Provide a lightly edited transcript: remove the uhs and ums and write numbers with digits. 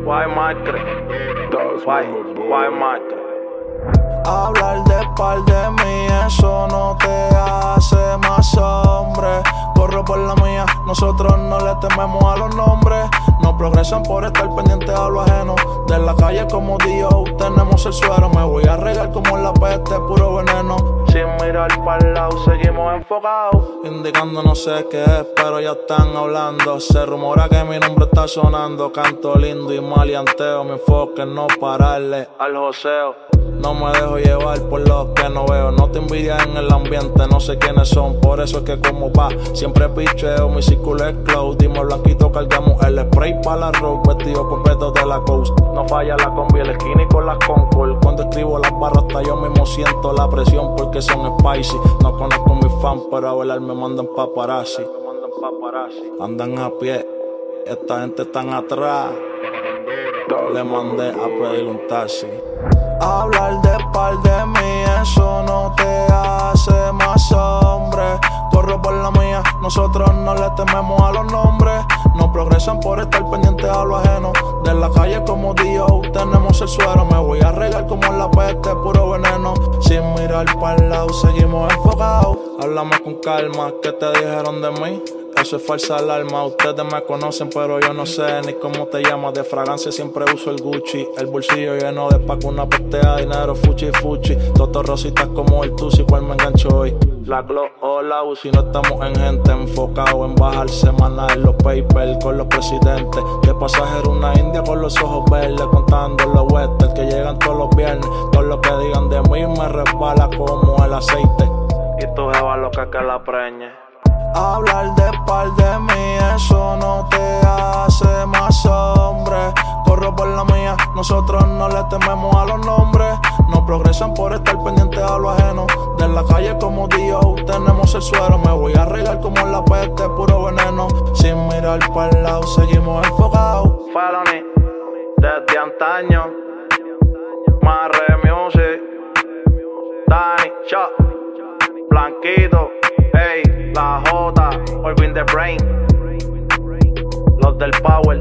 Macre, Macre. Hablar de par de mí, eso no te hace más hombre. Corro por la mía, nosotros no le tememos a los nombres. No progresan por estar pendientes a lo ajeno. De la calle como Dios, tenemos el suero. Me voy a regar como la peste, puro veneno. Sin mirar para el lado, seguimos enfocados. Indicando no sé qué es, pero ya están hablando. Se rumora que mi nombre está sonando. Canto lindo y maleanteo. Mi enfoque es no pararle al joseo. No me dejo llevar por lo que no veo. No te envidia en el ambiente, no sé quiénes son. Por eso es que como va, siempre picheo. Mi círculo es close, dime blanquito, cargamos el spray para la road. Vestido completo de la coast. No falla la combi, el skinny con las Concord. Cuando escribo las barras hasta yo mismo siento la presión porque son spicy. No conozco mis fans, pero a bailar me mandan paparazzi. Andan a pie, esta gente están atrás. Le mandé a pedir un taxi. Hablar de par de mí, eso no te hace más hombre. Corro por la mía, nosotros no le tememos a los nombres. No progresan por estar pendientes a lo ajeno. De la calle como Dios, tenemos el suero. Me voy a regar como la peste, puro veneno. Sin mirar para el lado, seguimos enfocados. Háblame con calma, ¿qué te dijeron de mí? Eso es falsa alarma, ustedes me conocen pero yo no sé ni cómo te llamas. De fragancia siempre uso el Gucci, el bolsillo lleno de pack, una postea, dinero, fuchi, fuchi. Todos rositas como el Tusi, cual me engancho hoy. La Glock o la Uzi, no estamos en gente enfocado en bajar semanal los papers con los presidentes. De pasajero una india con los ojos verdes, contando los western que llegan todos los viernes. Todo lo que digan de mí me resbala como el aceite. Y tu jeva loca que la preñe. Hablar de par de mí, eso no te hace más hombre. Corro por la mía, nosotros no le tememos a los nombres. No progresan por estar pendientes a lo ajeno. De la calle como Dios, tenemos el suero. Me voy a regar como la peste, puro veneno. Sin mirar para el lado, seguimos enfocados. Felony, desde antaño. Marre Music, Dani, Shot, Blanquito. Ey, la J, Orvin the Brain, los del Power.